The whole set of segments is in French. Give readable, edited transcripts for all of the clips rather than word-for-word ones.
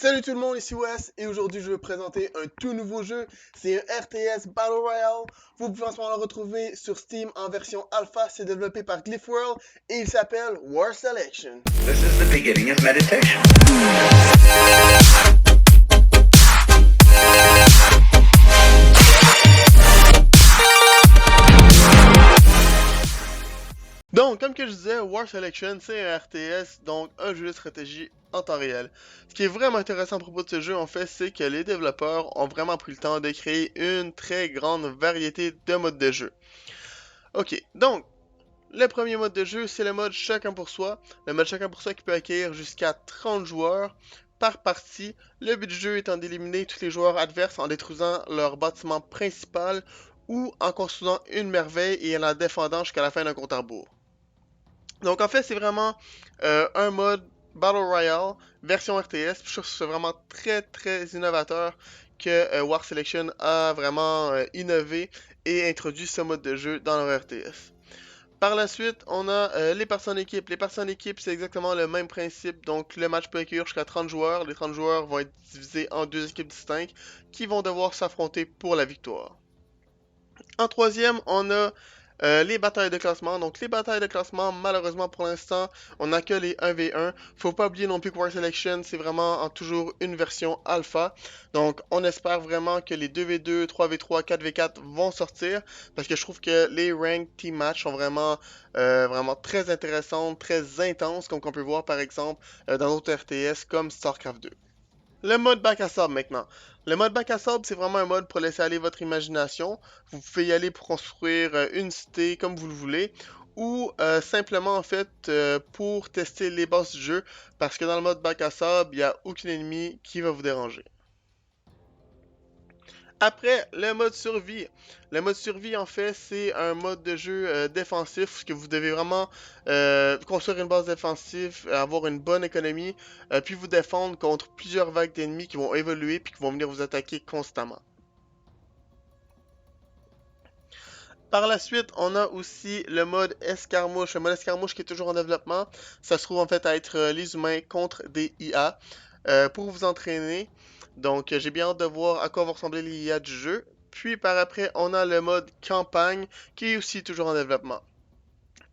Salut tout le monde, ici Wes, et aujourd'hui je vais vous présenter un tout nouveau jeu. C'est un RTS Battle Royale. Vous pouvez en ce moment le retrouver sur Steam en version alpha. C'est développé par Glyphworld et il s'appelle War Selection. This is the beginning of meditation. Donc, comme que je disais, War Selection, c'est un RTS, donc un jeu de stratégie en temps réel. Ce qui est vraiment intéressant à propos de ce jeu, en fait, c'est que les développeurs ont vraiment pris le temps de créer une très grande variété de modes de jeu. Ok, donc, le premier mode de jeu, c'est le mode chacun pour soi. Le mode chacun pour soi qui peut accueillir jusqu'à 30 joueurs par partie. Le but du jeu étant d'éliminer tous les joueurs adverses en détruisant leur bâtiment principal ou en construisant une merveille et en la défendant jusqu'à la fin d'un compte à rebours. Donc en fait, c'est vraiment un mode Battle Royale version RTS. Je trouve que c'est vraiment très innovateur que War Selection a vraiment innové et introduit ce mode de jeu dans leur RTS. Par la suite, on a les personnes équipes. Les personnes équipes, c'est exactement le même principe. Donc, le match peut accueillir jusqu'à 30 joueurs. Les 30 joueurs vont être divisés en deux équipes distinctes qui vont devoir s'affronter pour la victoire. En troisième, on a les batailles de classement. Donc, les batailles de classement, malheureusement pour l'instant, on n'a que les 1v1. Faut pas oublier non plus que War Selection, c'est vraiment toujours une version alpha. Donc, on espère vraiment que les 2v2, 3v3, 4v4 vont sortir. Parce que je trouve que les ranked team match sont vraiment très intéressantes, très intenses, comme on peut voir par exemple dans d'autres RTS comme StarCraft 2. Le mode bac à sable maintenant. Le mode bac à sable, c'est vraiment un mode pour laisser aller votre imagination. Vous pouvez y aller pour construire une cité comme vous le voulez, ou simplement en fait pour tester les boss du jeu, parce que dans le mode bac à sable, il n'y a aucun ennemi qui va vous déranger. Après, le mode survie. Le mode survie, en fait, c'est un mode de jeu défensif, que vous devez vraiment construire une base défensive, avoir une bonne économie, puis vous défendre contre plusieurs vagues d'ennemis qui vont évoluer puis qui vont venir vous attaquer constamment. Par la suite, on a aussi le mode escarmouche. Le mode escarmouche qui est toujours en développement. Ça se trouve en fait à être les humains contre des IA pour vous entraîner. Donc j'ai bien hâte de voir à quoi vont ressembler les IA du jeu. Puis par après, on a le mode campagne qui est aussi toujours en développement.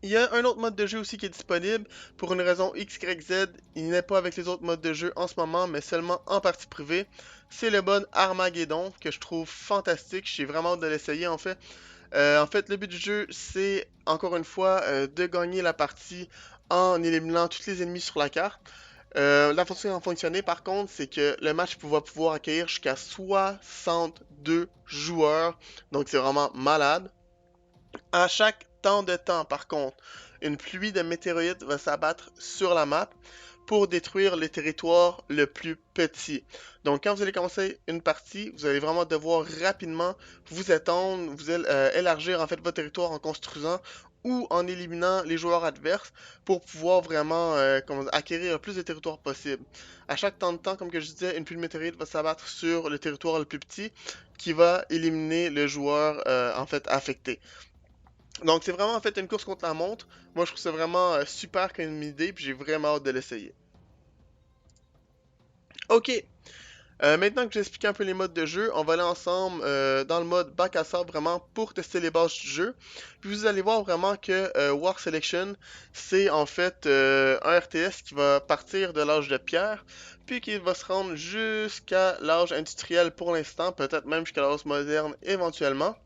Il y a un autre mode de jeu aussi qui est disponible. Pour une raison X, Y, Z, il n'est pas avec les autres modes de jeu en ce moment, mais seulement en partie privée. C'est le mode Armageddon que je trouve fantastique. J'ai vraiment hâte de l'essayer en fait. En fait, le but du jeu, c'est encore une fois de gagner la partie en éliminant tous les ennemis sur la carte. La façon dont fonctionner, par contre, c'est que le match va pouvoir accueillir jusqu'à 62 joueurs. Donc, c'est vraiment malade. À chaque temps de temps, par contre, une pluie de météorites va s'abattre sur la map pour détruire le territoire le plus petit. Donc, quand vous allez commencer une partie, vous allez vraiment devoir rapidement vous étendre, élargir en fait votre territoire en construisant ou en éliminant les joueurs adverses pour pouvoir vraiment acquérir le plus de territoire possible. À chaque temps de temps, comme que je disais, une pluie de météorites va s'abattre sur le territoire le plus petit qui va éliminer le joueur en fait affecté. Donc c'est vraiment en fait une course contre la montre. Moi je trouve ça vraiment super comme idée puis j'ai vraiment hâte de l'essayer. Ok, maintenant que j'ai expliqué un peu les modes de jeu, on va aller ensemble dans le mode bac à sable vraiment pour tester les bases du jeu. Puis vous allez voir vraiment que War Selection, c'est en fait un RTS qui va partir de l'âge de pierre, puis qui va se rendre jusqu'à l'âge industriel pour l'instant, peut-être même jusqu'à l'âge moderne éventuellement.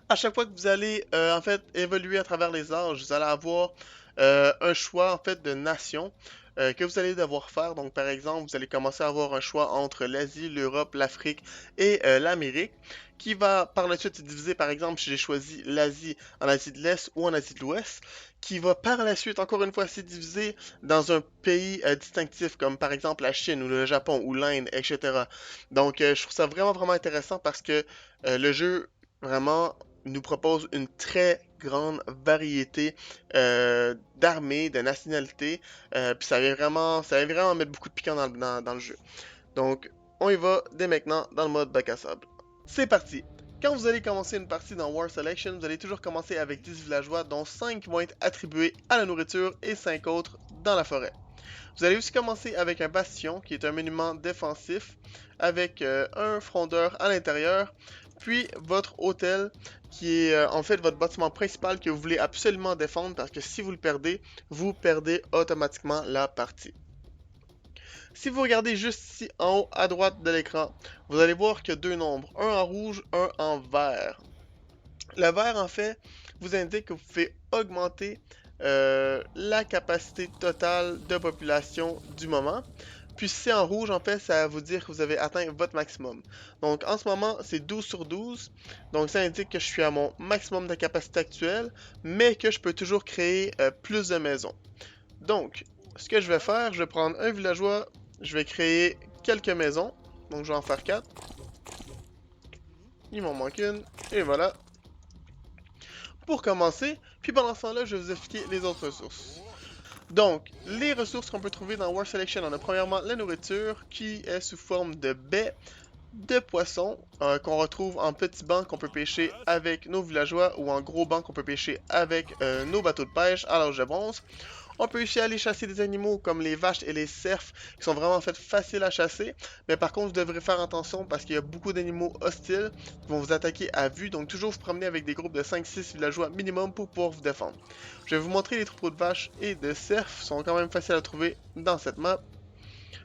À chaque fois que vous allez en fait évoluer à travers les âges, vous allez avoir un choix en fait de nation que vous allez devoir faire. Donc par exemple, vous allez commencer à avoir un choix entre l'Asie, l'Europe, l'Afrique et l'Amérique, qui va par la suite se diviser. Par exemple, si j'ai choisi l'Asie en Asie de l'Est ou en Asie de l'Ouest, qui va par la suite encore une fois se diviser dans un pays distinctif comme par exemple la Chine ou le Japon ou l'Inde, etc. Donc je trouve ça vraiment intéressant parce que le jeu vraiment nous propose une très grande variété d'armées, de nationalités, puis ça vient vraiment mettre beaucoup de piquant dans le jeu. Donc, on y va dès maintenant dans le mode bac à sable. C'est parti! Quand vous allez commencer une partie dans War Selection, vous allez toujours commencer avec 10 villageois, dont 5 vont être attribués à la nourriture et 5 autres dans la forêt. Vous allez aussi commencer avec un bastion, qui est un monument défensif, avec un frondeur à l'intérieur, puis votre hôtel, qui est en fait votre bâtiment principal que vous voulez absolument défendre, parce que si vous le perdez, vous perdez automatiquement la partie. Si vous regardez juste ici en haut à droite de l'écran, vous allez voir qu'il y a deux nombres, un en rouge, un en vert. Le vert, en fait, vous indique que vous pouvez augmenter la capacité totale de population du moment. Puis si c'est en rouge, en fait, ça va vous dire que vous avez atteint votre maximum. Donc en ce moment, c'est 12 sur 12. Donc ça indique que je suis à mon maximum de capacité actuelle, mais que je peux toujours créer plus de maisons. Donc, ce que je vais faire, je vais prendre un villageois, je vais créer quelques maisons. Donc je vais en faire 4. Il m'en manque une, et voilà. Pour commencer, puis pendant ce temps-là, je vais vous expliquer les autres ressources. Donc, les ressources qu'on peut trouver dans War Selection, on a premièrement la nourriture qui est sous forme de baies, de poissons qu'on retrouve en petits bancs qu'on peut pêcher avec nos villageois ou en gros bancs qu'on peut pêcher avec nos bateaux de pêche à l'âge de bronze. On peut aussi aller chasser des animaux comme les vaches et les cerfs qui sont vraiment en fait faciles à chasser. Mais par contre, vous devrez faire attention parce qu'il y a beaucoup d'animaux hostiles qui vont vous attaquer à vue. Donc toujours vous promener avec des groupes de 5-6 villageois minimum pour pouvoir vous défendre. Je vais vous montrer les troupeaux de vaches et de cerfs. Ils sont quand même faciles à trouver dans cette map.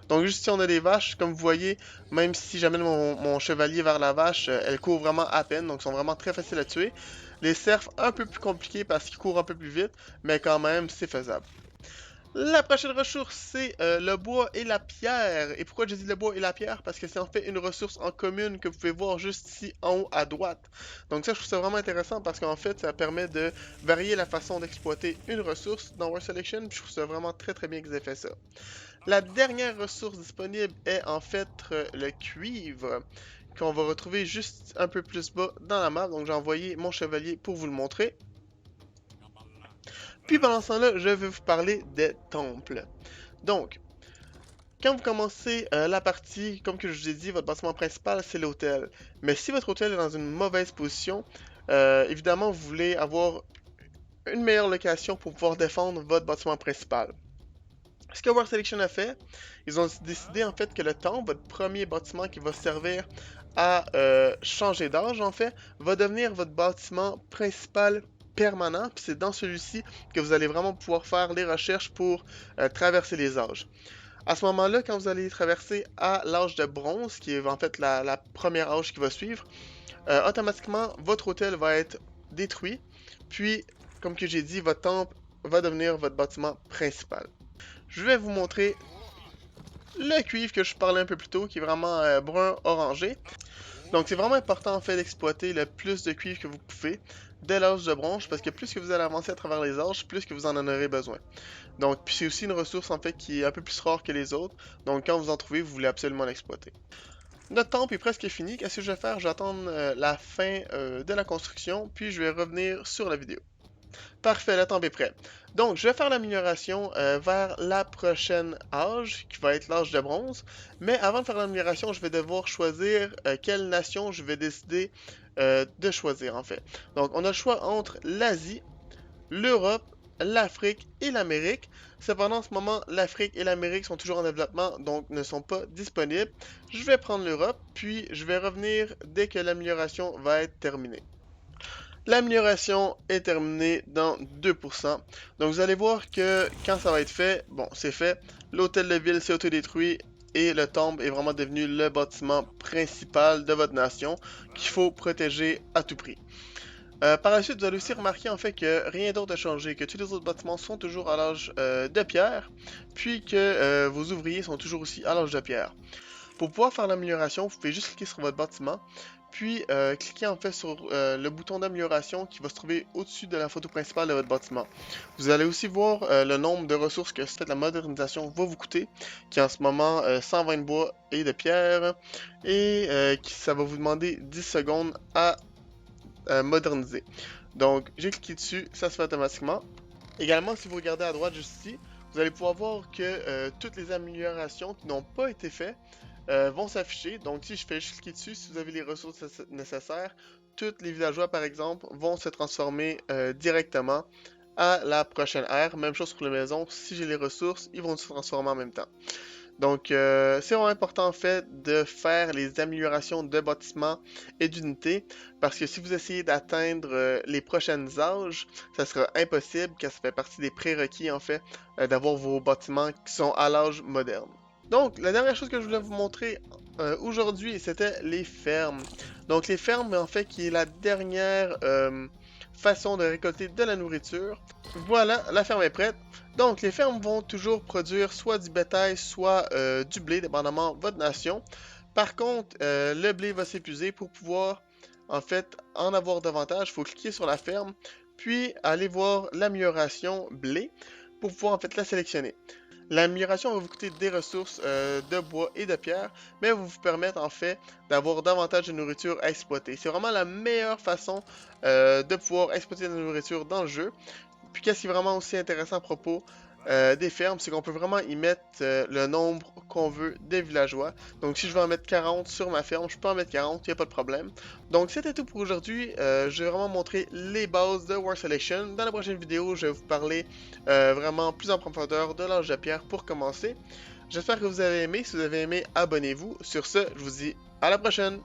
Donc juste ici on a des vaches, comme vous voyez, même si j'amène mon chevalier vers la vache, elle court vraiment à peine, donc ils sont vraiment très faciles à tuer. Les cerfs un peu plus compliqués parce qu'ils courent un peu plus vite, mais quand même c'est faisable. La prochaine ressource, c'est le bois et la pierre. Et pourquoi je dis le bois et la pierre? Parce que c'est en fait une ressource en commune que vous pouvez voir juste ici en haut à droite. Donc ça, je trouve ça vraiment intéressant parce qu'en fait, ça permet de varier la façon d'exploiter une ressource dans War Selection. Puis je trouve ça vraiment très très bien qu'ils aient fait ça. La dernière ressource disponible est en fait le cuivre qu'on va retrouver juste un peu plus bas dans la map. Donc j'ai envoyé mon chevalier pour vous le montrer. Puis pendant ce temps-là, je vais vous parler des temples. Donc, quand vous commencez la partie, comme que je vous ai dit, votre bâtiment principal, c'est l'hôtel. Mais si votre hôtel est dans une mauvaise position, évidemment, vous voulez avoir une meilleure location pour pouvoir défendre votre bâtiment principal. Ce que War Selection a fait, ils ont décidé en fait que le temple, votre premier bâtiment qui va servir à changer d'âge en fait, va devenir votre bâtiment principal permanent, puis c'est dans celui-ci que vous allez vraiment pouvoir faire les recherches pour traverser les âges. À ce moment-là, quand vous allez traverser à l'âge de bronze, qui est en fait la première âge qui va suivre, automatiquement, votre hôtel va être détruit, puis, comme que j'ai dit, votre temple va devenir votre bâtiment principal. Je vais vous montrer le cuivre que je parlais un peu plus tôt, qui est vraiment brun-orangé. Donc c'est vraiment important en fait d'exploiter le plus de cuivre que vous pouvez dès l'âge de bronze, parce que plus que vous allez avancer à travers les âges, plus que vous en aurez besoin. Donc puis c'est aussi une ressource en fait qui est un peu plus rare que les autres, donc quand vous en trouvez, vous voulez absolument l'exploiter. Notre temple est presque fini, qu'est-ce que je vais faire? J'attends la fin de la construction, puis je vais revenir sur la vidéo. Parfait, le temple est prêt. Donc, je vais faire l'amélioration vers la prochaine âge, qui va être l'âge de bronze. Mais avant de faire l'amélioration, je vais devoir choisir quelle nation je vais décider de choisir, en fait. Donc, on a le choix entre l'Asie, l'Europe, l'Afrique et l'Amérique. Cependant, en ce moment, l'Afrique et l'Amérique sont toujours en développement, donc ne sont pas disponibles. Je vais prendre l'Europe, puis je vais revenir dès que l'amélioration va être terminée. L'amélioration est terminée dans 2%. Donc vous allez voir que quand ça va être fait, bon c'est fait, l'hôtel de ville s'est autodétruit et le temple est vraiment devenu le bâtiment principal de votre nation qu'il faut protéger à tout prix. Par la suite, vous allez aussi remarquer en fait que rien d'autre n'a changé, que tous les autres bâtiments sont toujours à l'âge de pierre, puis que vos ouvriers sont toujours aussi à l'âge de pierre. Pour pouvoir faire l'amélioration, vous pouvez juste cliquer sur votre bâtiment, puis cliquez en fait sur le bouton d'amélioration qui va se trouver au-dessus de la photo principale de votre bâtiment. Vous allez aussi voir le nombre de ressources que cette modernisation va vous coûter, qui est en ce moment 120 de bois et de pierre, et ça va vous demander 10 secondes à moderniser. Donc j'ai cliqué dessus, ça se fait automatiquement. Également, si vous regardez à droite juste ici, vous allez pouvoir voir que toutes les améliorations qui n'ont pas été faites vont s'afficher. Donc si je fais juste cliquer dessus, si vous avez les ressources nécessaires, tous les villageois par exemple vont se transformer directement à la prochaine ère. Même chose pour les maisons, si j'ai les ressources, ils vont se transformer en même temps. Donc, c'est vraiment important en fait de faire les améliorations de bâtiments et d'unités parce que si vous essayez d'atteindre les prochaines âges, ça sera impossible car ça fait partie des prérequis en fait d'avoir vos bâtiments qui sont à l'âge moderne. Donc, la dernière chose que je voulais vous montrer aujourd'hui, c'était les fermes. Donc, les fermes, en fait, qui est la dernière façon de récolter de la nourriture. Voilà, la ferme est prête. Donc, les fermes vont toujours produire soit du bétail, soit du blé, dépendamment de votre nation. Par contre, le blé va s'épuiser pour pouvoir, en fait, en avoir davantage. Il faut cliquer sur la ferme, puis aller voir l'amélioration blé pour pouvoir, en fait, la sélectionner. L'amélioration va vous coûter des ressources de bois et de pierre, mais va vous permettre en fait d'avoir davantage de nourriture à exploiter. C'est vraiment la meilleure façon de pouvoir exploiter de la nourriture dans le jeu. Puis qu'est-ce qui est vraiment aussi intéressant à propos des fermes, c'est qu'on peut vraiment y mettre le nombre qu'on veut des villageois. Donc si je veux en mettre 40 sur ma ferme, je peux en mettre 40, il n'y a pas de problème. Donc c'était tout pour aujourd'hui. Je vais vraiment montrer les bases de War Selection. Dans la prochaine vidéo, je vais vous parler vraiment plus en profondeur de l'âge de pierre pour commencer. J'espère que vous avez aimé. Si vous avez aimé, abonnez-vous. Sur ce, je vous dis à la prochaine.